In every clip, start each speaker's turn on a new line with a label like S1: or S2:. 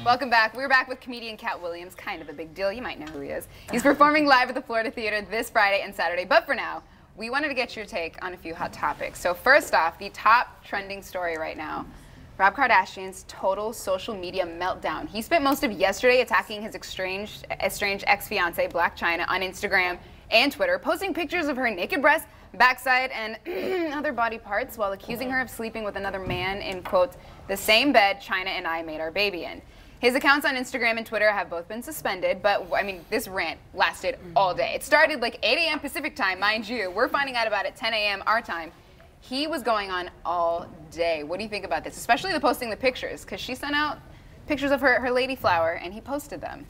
S1: Welcome back. We're back with comedian Katt Williams. Kind of a big deal. You might know who he is. He's performing live at the Florida Theater this Friday and Saturday. But for now, we wanted to get your take on a few hot topics. So first off, the top trending story right now, Rob Kardashian's total social media meltdown. He spent most of yesterday attacking his estranged ex-fiancée, Blac Chyna, on Instagram and Twitter, posting pictures of her naked breasts, backside, and other body parts while accusing her of sleeping with another man in, quote, the same bed Chyna and I made our baby in. His accounts on Instagram and Twitter have both been suspended, but I mean, this rant lasted all day. It started like 8 a.m. Pacific time, mind you. We're finding out about it 10 a.m. our time. He was going on all day. What do you think about this? Especially the posting the pictures, because she sent out pictures of her lady flower and he posted them.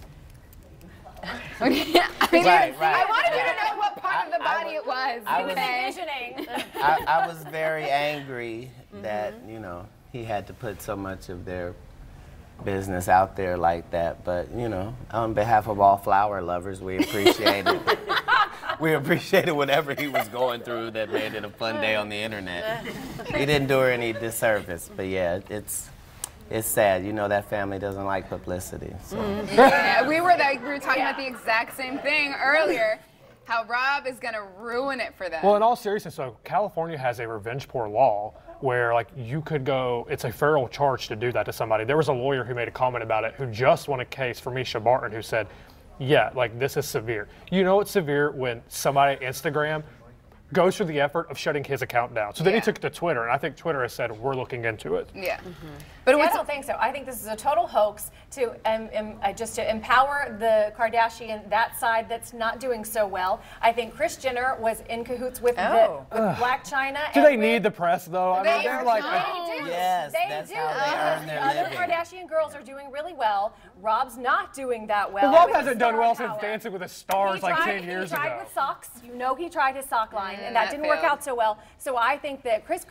S1: I mean,
S2: right.
S1: I wanted you to know what part of the body it was.
S2: I
S1: was
S3: envisioning.
S2: I was very angry that, you know, he had to put so much of their business out there like that. But, you know, on behalf of all flower lovers, we appreciate it. We appreciated whatever he was going through that made it a fun day on the internet. He didn't do her any disservice, but yeah, it's sad. You know that family doesn't like publicity. So.
S1: Yeah, we were talking about the exact same thing earlier. How Rob is gonna ruin it for them.
S4: Well, in all seriousness, so California has a revenge porn law where, like, you could go, it's a federal charge to do that to somebody. There was a lawyer who made a comment about it who just won a case for Misha Barton who said, yeah, like, this is severe. You know it's severe when somebody on Instagram goes through the effort of shutting his account down. So then he took it to Twitter, and I think Twitter has said, we're looking into it.
S1: Yeah.
S3: But I don't think so. I think this is a total hoax to just to empower the Kardashian, that side that's not doing so well. I think Kris Jenner was in cahoots with Blac Chyna.
S4: Do they need the press, though? I mean, they're like...
S3: They do.
S2: Yes,
S3: that's
S2: how they earn their living.
S3: Other Kardashian girls are doing really well. Rob's not doing that well.
S4: Well, Rob hasn't done well since Dancing with the Stars like 10 years ago.
S3: He tried with socks. You know he tried his sock line, and that didn't work out so well. So I think that Kris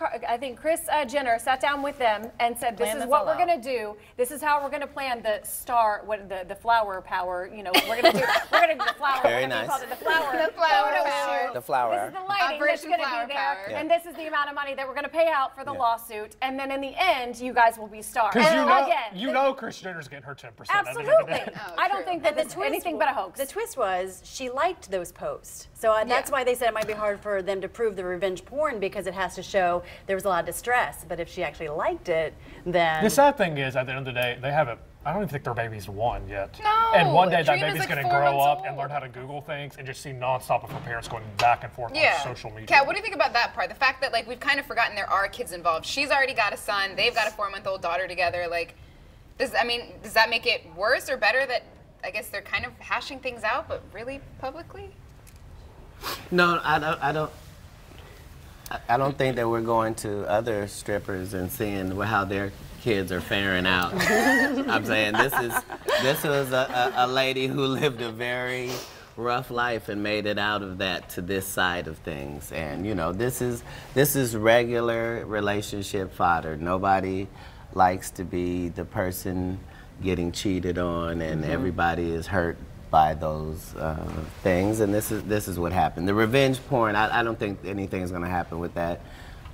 S3: Jenner sat down with them and said, this is what we're going to do. This is how we're going to plan the the flower power. You know, we're going to do the flower.
S2: Very nice.
S3: The flower
S1: power.
S2: The flower.
S3: This is the lighting that's going to be there, and this is the amount of money that we're going to pay out for the lawsuit. And then in the end, you guys will be stars.
S4: Because you know Kris Jenner's getting her 10%.
S3: Absolutely. I don't think that it's anything but a hoax.
S5: The twist was she liked those posts. So that's why they said it might be hard for them to prove the revenge porn because it has to show there was a lot of distress. But if she actually liked it, then...
S4: The sad thing is, at the end of the day, they haven't, I don't even think their baby's one yet.
S1: No!
S4: And one day that
S1: Trina's
S4: baby's
S1: like
S4: going to grow up and learn how to Google things and just see nonstop of her parents going back and forth on social media.
S1: Katt, what do you think about that part? The fact that, like, we've kind of forgotten there are kids involved. She's already got a son. They've got a 4-month-old daughter together. Like, does that make it worse or better that, I guess, they're kind of hashing things out, but really publicly?
S2: No, I don't think that we're going to other strippers and seeing how their kids are faring out. I'm saying this was a lady who lived a very rough life and made it out of that to this side of things. And you know, this is regular relationship fodder. Nobody likes to be the person getting cheated on, and everybody is hurt by those things, and this is what happened. The revenge porn, I don't think anything's going to happen with that.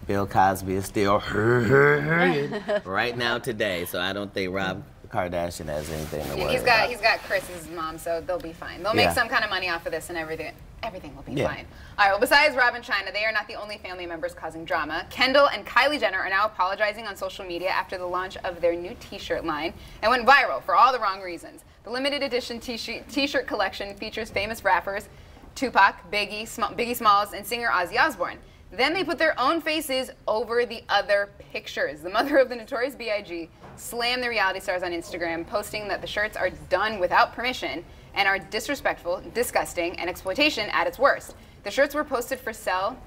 S2: Bill Cosby is still right now today, so I don't think Rob Kardashian has anything to worry about.
S1: He's got Chris's mom, so they'll be fine. They'll make some kind of money off of this, and everything will be fine. All right, well, besides Rob and Chyna, they are not the only family members causing drama. Kendall and Kylie Jenner are now apologizing on social media after the launch of their new t-shirt line and went viral for all the wrong reasons. The limited edition t-shirt collection features famous rappers Tupac, Biggie Smalls, and singer Ozzy Osbourne. Then they put their own faces over the other pictures. The mother of the Notorious B.I.G. slammed the reality stars on Instagram, posting that the shirts are done without permission and are disrespectful, disgusting, and exploitation at its worst. The shirts were posted for sale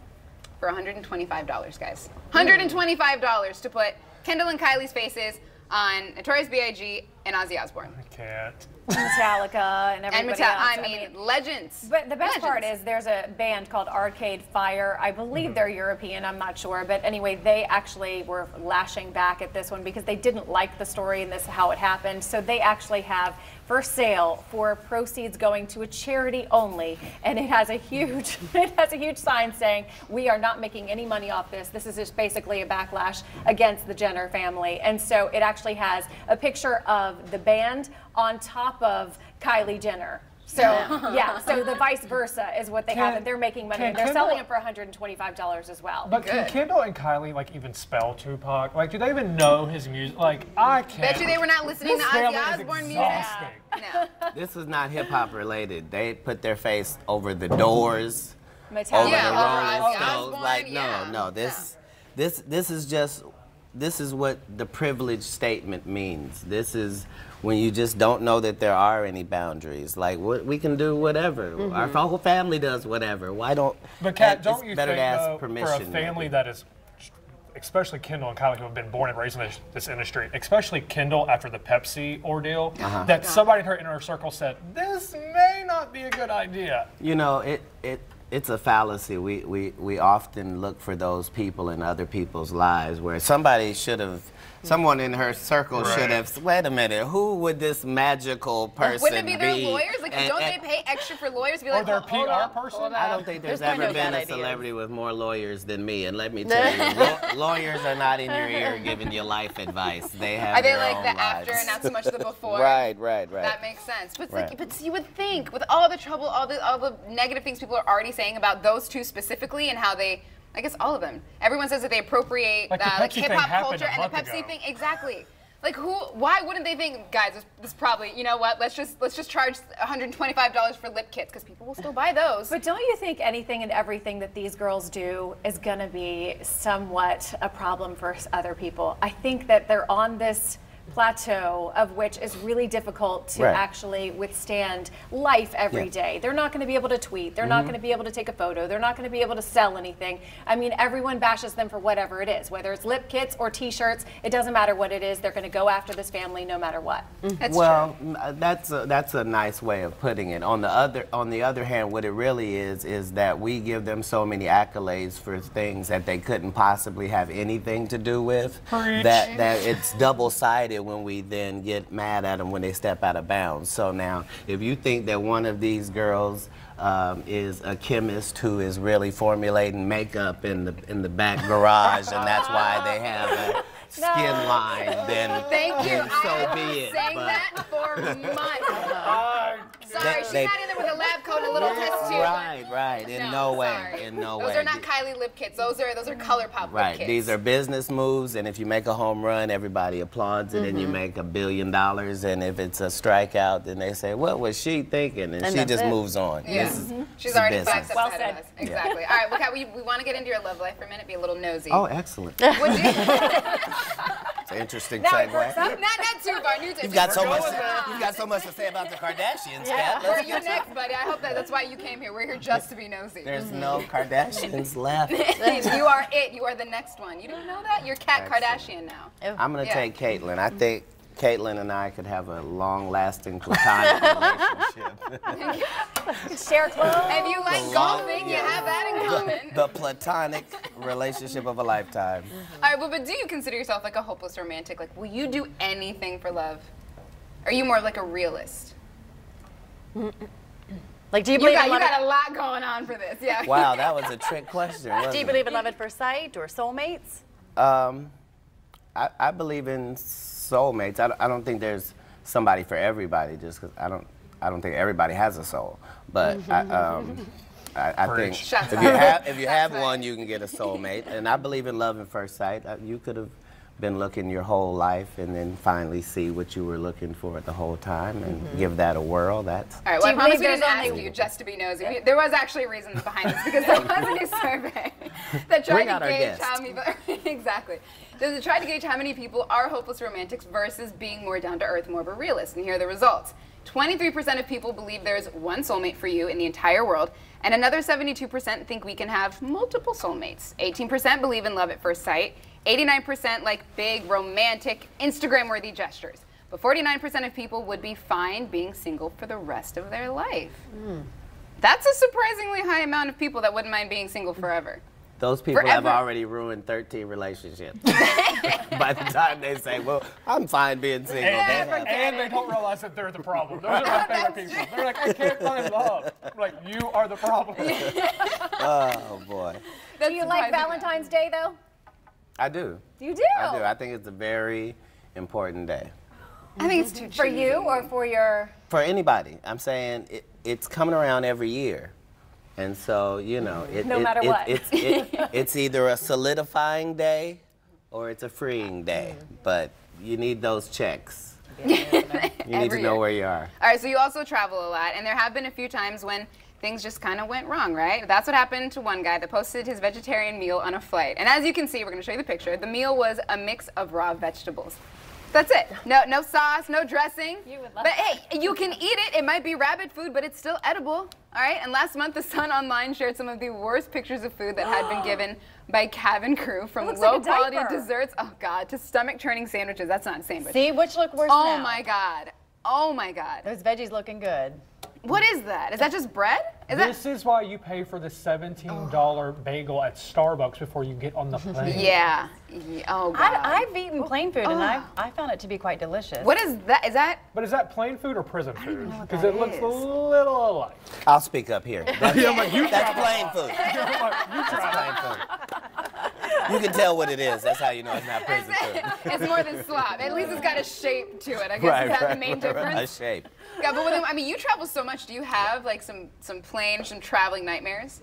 S1: for $125, guys. $125 to put Kendall and Kylie's faces on Notorious B.I.G. and Ozzy Osbourne.
S4: I can't.
S3: Metallica and everybody else.
S1: I mean, legends.
S3: But the best
S1: Legends.
S3: part is there's a band called Arcade Fire. I believe they're European, I'm not sure. But anyway, they actually were lashing back at this one because they didn't like the story and this how it happened. So they actually have for sale for proceeds going to a charity only. And it has a huge sign saying, we are not making any money off this. This is just basically a backlash against the Jenner family. And so it actually has a picture of the band on top of Kylie Jenner. So yeah, so the vice versa is what they have, and they're making money. And they're selling it for $125 as well.
S4: But can Kendall and Kylie like even spell Tupac? Like, do they even know his music? Like, I can't.
S1: Bet you they were not listening to Ozzy Osbourne music. No.
S2: This is not hip hop related. They put their face over the Doors,
S3: Metallica.
S2: over
S1: Yeah,
S2: the
S1: over
S2: Rolling
S1: Ozzy
S2: Stones.
S1: Osbourne,
S2: Like,
S1: yeah.
S2: no. This is what the privilege statement means. This is when you just don't know that there are any boundaries. Like, we can do whatever. Our whole family does whatever. Why don't?
S4: But Katt,
S2: it's
S4: don't you
S2: better
S4: think
S2: to ask
S4: though,
S2: permission?
S4: for a family that is, especially Kendall and Kylie, who have been born and raised in this industry, especially Kendall after the Pepsi ordeal, that somebody in her inner circle said, this may not be a good idea.
S2: You know, it's a fallacy. We often look for those people in other people's lives where somebody should have, someone in her circle should have, wait a minute, who would this magical person
S1: Wouldn't it be their
S2: be?
S1: lawyers? Like, don't they pay extra for lawyers to be like,
S4: Or their
S1: hold
S4: PR
S1: on,
S4: person?
S1: hold
S2: I
S1: on.
S2: don't think there's
S5: There's
S2: ever
S5: no
S2: been
S5: bad
S2: a
S5: ideas.
S2: celebrity with more lawyers than me. And let me tell you, lawyers are not in your ear giving you life advice. They have
S1: Are they
S2: their
S1: like
S2: own
S1: the
S2: lives.
S1: after and not so much the before?
S2: Right.
S1: That makes sense. But, it's
S2: Right.
S1: like, but you would think, with all the trouble, all the negative things people are already saying about those two specifically and how they, I guess all of them, everyone says that they appropriate
S4: Like the Pepsi thing
S1: hip-hop
S4: happened
S1: culture
S4: a
S1: and the
S4: month
S1: Pepsi
S4: ago.
S1: thing. Exactly. Like why wouldn't they think, guys, this probably, you know what, let's just charge $125 for lip kits because people will still buy those.
S3: But don't you think anything and everything that these girls do is going to be somewhat a problem for other people? I think that they're on this plateau of which is really difficult to
S2: Right.
S3: actually withstand life every
S2: Yeah.
S3: day. They're not going to be able to tweet. They're not going to be able to take a photo. They're not going to be able to sell anything. I mean, everyone bashes them for whatever it is, whether it's lip kits or t-shirts. It doesn't matter what it is. They're going to go after this family no matter what.
S1: That's
S2: Well, that's a nice way of putting it. On the other hand, what it really is that we give them so many accolades for things that they couldn't possibly have anything to do with. That it's double-sided when we then get mad at them when they step out of bounds. So now, if you think that one of these girls is a chemist who is really formulating makeup in the back garage, and that's why they have a skin line, then
S1: Thank you.
S2: so
S1: I
S2: be
S1: was
S2: it.
S1: saying
S2: But-
S1: that for months. Sorry, she's
S2: they-
S1: not in there with a lab coat and a little test tube.
S2: Right. In no way.
S1: Sorry.
S2: In no
S1: Those
S2: way.
S1: are not Kylie lip kits. Those are ColourPop
S2: Right.
S1: lip kits.
S2: These are business moves, and if you make a home run, everybody applauds it, and you make $1 billion. And if it's a strikeout, then they say, "What was she thinking?" And she
S5: that's
S2: just
S5: it.
S2: moves on.
S1: Yeah.
S2: This is-
S1: She's
S2: it's
S1: already
S2: business.
S1: 5 steps
S3: Well
S1: ahead of
S3: said.
S1: us. Exactly. All right, well, Kat, we want to get into your love life for a minute, be a little nosy.
S2: Oh, excellent.
S1: Would you?
S2: It's an interesting
S3: Now it works
S2: segue.
S3: out.
S1: not too far.
S2: You've got so much. You've got so much to say about the Kardashians, Kat.
S1: Where are you next, buddy? I hope that's why you came here. We're here just to be nosy.
S2: There's no Kardashians left.
S1: You are it. You are the next one. You didn't know that? You're Kat Kardashian now.
S2: I'm gonna
S1: Yeah.
S2: take Caitlyn. I think Caitlyn and I could have a long-lasting platonic relationship.
S3: Share clothes.
S1: If you like golfing, you have that in common.
S2: The platonic relationship of a lifetime.
S1: All right, well, but do you consider yourself like a hopeless romantic? Like, will you do anything for love? Are you more of like a realist?
S5: Like, do you
S1: You
S5: believe in
S1: got
S5: love?
S1: a lot going on for this, yeah.
S2: Wow, that was a trick question. Wasn't
S5: Do you
S2: it?
S5: believe in love at first sight or soulmates?
S2: I believe in soulmates. I don't think there's somebody for everybody. Just because I don't think everybody has a soul. But I think
S1: Shots
S2: if you have one, you can get a soulmate. And I believe in love at first sight. You could have been looking your whole life and then finally see what you were looking for the whole time and give that a whirl. That's
S1: All right, well,
S3: Do
S1: I
S3: you
S1: promise we
S3: believe
S1: didn't
S3: there's
S1: ask you just to be nosy. There was actually reasons behind this because there was a new survey that tried
S2: Bring
S1: to
S2: out our
S1: gauge
S2: guest.
S1: how many exactly. It tried to gauge how many people are hopeless romantics versus being more down to earth, more of a realist. And here are the results. 23% of people believe there's one soulmate for you in the entire world, and another 72% think we can have multiple soulmates. 18% believe in love at first sight. 89% like big, romantic, Instagram-worthy gestures. but 49% of people would be fine being single for the rest of their life. That's a surprisingly high amount of people that wouldn't mind being single forever.
S2: Those people have
S1: Forever.
S2: already ruined 13 relationships. By the time they say, well, I'm fine being single.
S4: And they don't realize that they're the problem. Those are my favorite people. They're like, I can't find love. I'm like, you are the problem.
S2: Oh, boy.
S3: Do you like Valentine's Day, though?
S2: I do.
S3: You do?
S2: I do. I think it's a very important day.
S1: I think it's too cheesy.
S3: For you or for your...
S2: For anybody. I'm saying it's coming around every year. And so, you know,
S3: No matter what.
S2: It's either a solidifying day or it's a freeing day. But you need those checks. You need to know where you are.
S1: All right, so you also travel a lot, and there have been a few times when things just kind of went wrong, right? That's what happened to one guy that posted his vegetarian meal on a flight. And as you can see, we're going to show you the picture. The meal was a mix of raw vegetables. That's it. No sauce, no dressing.
S3: You would love
S1: but hey, you can eat it. It might be rabbit food, but it's still edible. All right. And last month, the Sun Online shared some of the worst pictures of food that had been given by cabin crew, from low-quality desserts, oh God, to stomach-churning sandwiches. That's not a sandwich.
S5: See, which look worse
S1: Oh
S5: now?
S1: my God. Oh my God.
S5: Those veggies looking good.
S1: What is that? Is that just bread?
S4: This is why you pay for the $17 bagel at Starbucks before you get on the plane.
S1: Yeah. Oh God.
S5: I've eaten plain food, and I found it to be quite delicious.
S1: What is that? Is that?
S4: But is that plain food or prison food? Because
S1: that
S4: it looks
S1: is.
S4: a little alike.
S2: I'll speak up here. That's plain food.
S4: You try
S2: Plain food. You can tell what it is. That's how you know it's not prison food.
S1: It's more than slop. At least it's got a shape to it. I guess is that the main difference?
S2: A shape.
S1: Yeah, but I mean, you travel so much. Do you have like some traveling nightmares?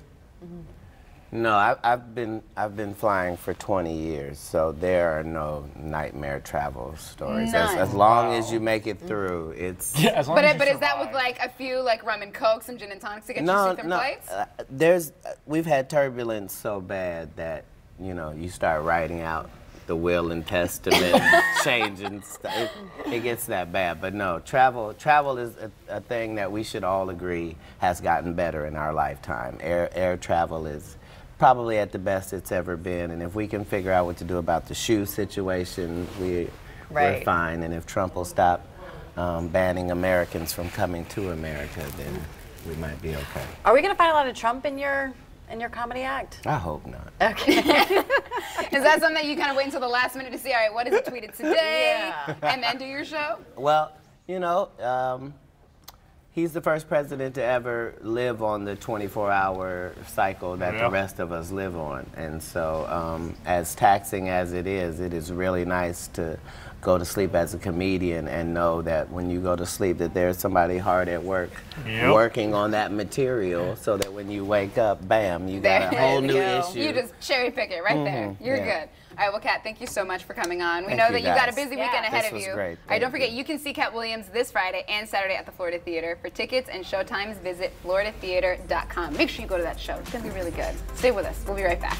S2: No, I've been flying for 20 years, so there are no nightmare travel stories. As long as you make it through, it's.
S4: Yeah, as long as you
S1: But is that
S4: survive.
S1: with like a few like rum and coke, some gin and tonics to get you through some flights?
S2: We've had turbulence so bad that you start writing out the will and testament, changing stuff. It gets that bad. But no, travel is a thing that we should all agree has gotten better in our lifetime. Air travel is probably at the best it's ever been, and if we can figure out what to do about the shoe situation, we're fine. And if Trump will stop banning Americans from coming to America, then we might be okay.
S5: Are we going to find a lot of Trump in your comedy act?
S2: I hope not.
S5: Okay.
S1: Is that something that you kind of wait until the last minute to see, all right, what is it tweeted today, and then do your show?
S2: Well, he's the first president to ever live on the 24-hour cycle that the rest of us live on. And so as taxing as it is really nice to go to sleep as a comedian and know that when you go to sleep that there's somebody hard at work working on that material, so that when you wake up, bam, you got a whole new issue.
S1: You just cherry pick it right there. You're good. All right, well, Katt, thank you so much for coming on. We know that you got a busy weekend ahead of you.
S2: Great.
S1: All right, don't forget, you can see Katt Williams this Friday and Saturday at the Florida Theater. For tickets and showtimes, visit floridatheater.com. Make sure you go to that show. It's going to be really good. Stay with us. We'll be right back.